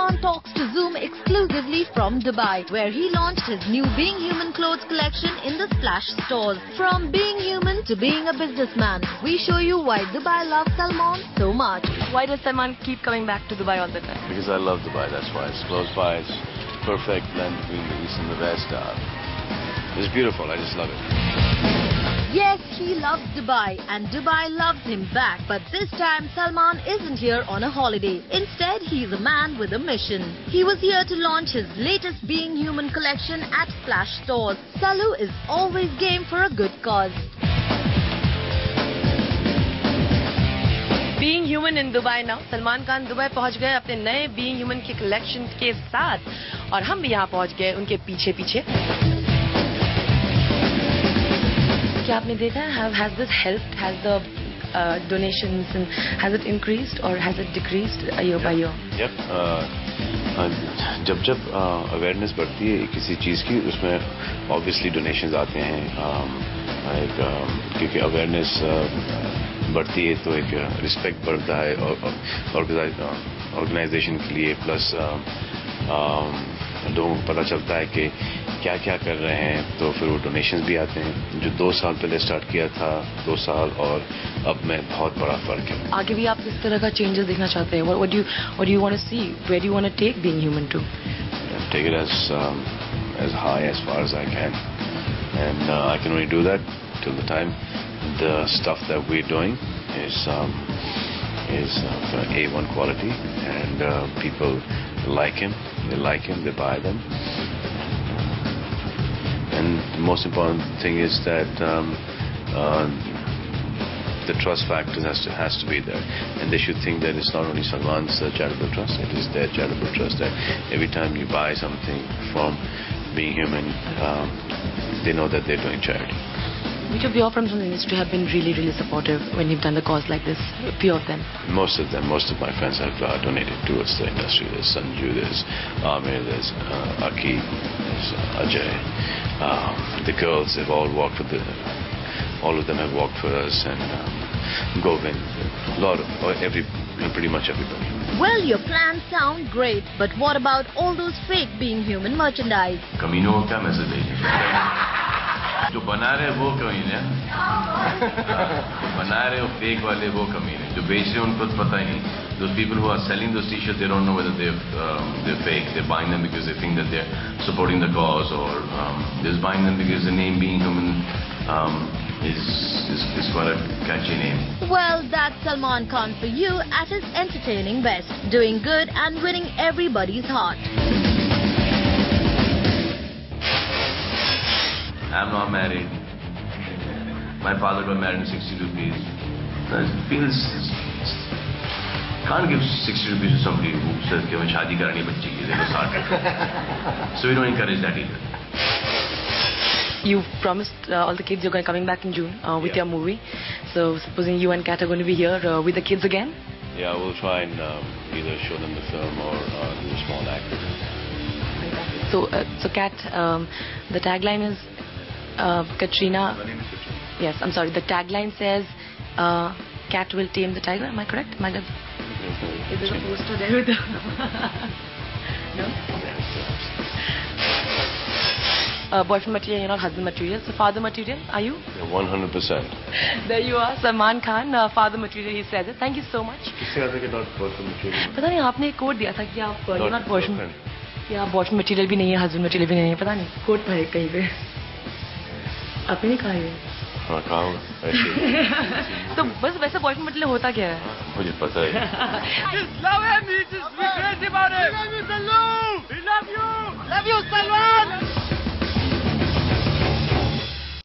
Salman talks to Zoom exclusively from Dubai, where he launched his new Being Human clothes collection in the Splash stores. From being human to being a businessman, we show you why Dubai loves Salman so much. Why does Salman keep coming back to Dubai all the time? Because I love Dubai, that's why. It's close by, it's perfect blend between the East and the West. It's beautiful, I just love it. Yes, he loves Dubai and Dubai loves him back. But this time Salman isn't here on a holiday. Instead, he's a man with a mission. He was here to launch his latest Being Human collection at Splash stores. Salu is always game for a good cause. Being Human in Dubai now. Salman Khan Dubai पहुंच गए अपने नए Being Human के collection के साथ और हम भी यहाँ पहुंच गए उनके पीछे पीछे. क्या आपने देखा है? Has this helped? Has the donations and has it increased or has it decreased year by year? Yep. जब awareness बढ़ती है किसी चीज़ की उसमें obviously donations आते हैं. क्योंकि awareness बढ़ती है तो एक respect बढ़ता है organization के लिए plus लोगों को पता चलता है कि क्या क्या कर रहे हैं तो फिर वो डोनेशंस भी आते हैं. जो 2 साल पहले स्टार्ट किया था 2 साल और अब में बहुत बड़ा फर्क है. आगे भी आप किस तरह का चेंजेस देखना चाहते हैं? What do you want to see? Where do you want to take Being Human to? Take it as high as far as I can, and I can only do that till the time the stuff that we're doing is A1 quality and people like him, they buy them. And the most important thing is that the trust factor has to be there, and they should think that it's not only Salman's charitable trust; it is their charitable trust. That every time you buy something from Being Human, they know that they're doing charity. Which of your friends from the industry have been really, really supportive when you've done the cause like this? A few of them. Most of them. Most of my friends have donated towards the industry. There's Sanju, there's Amir, there's Aki, there's Ajay. The girls have all walked with all of them have walked for us, and Govind, pretty much everybody. Well, your plans sound great, but what about all those fake Being Human merchandise? कमीनों को क्या message देंगे? जो बना रहे वो कमीने, जो बना रहे वो फेक वाले वो कमीने, जो बेच रहे उनको तो पता ही नहीं. Those people who are selling those t-shirts, they don't know whether they're fake. They're buying them because they think that they're supporting the cause, or they're just buying them because the name Being Human is quite a catchy name. Well, that's Salman Khan for you at his entertaining best, doing good and winning everybody's heart. I'm not married. My father got married in 60 rupees. Can't give 60 rupees to somebody who says कि मैं शादी करनी बच्ची की देखो 60. So we don't encourage that either. You promised all the kids you're coming back in June with your movie. So supposing you and Kat are going to be here with the kids again? Yeah, we'll try and either show them the film or do a small act. So Kat, the tagline is Katrina. Yes, I'm sorry. The tagline says Kat will tame the tiger. Am I correct? Is there a poster there with the no? Boyfriend material, you're not husband material. So father material, are you? Yeah, 100%. There you are, Salman Khan, father material. He says it. Thank you so much. किससे कहते कि not boyfriend material? पता नहीं आपने एक code दिया था कि आप you're not boyfriend. कि आप boyfriend material भी नहीं है, husband material भी नहीं है. पता नहीं कोड था कहीं पे. आपने नहीं कहा ये? हाँ कहा होगा ऐसे. तो बस वैसे boyfriend material होता क्या है? मुझे पता है. Just love him. He's just crazy about it. We love you, Salman. We love you. Love you, Salman.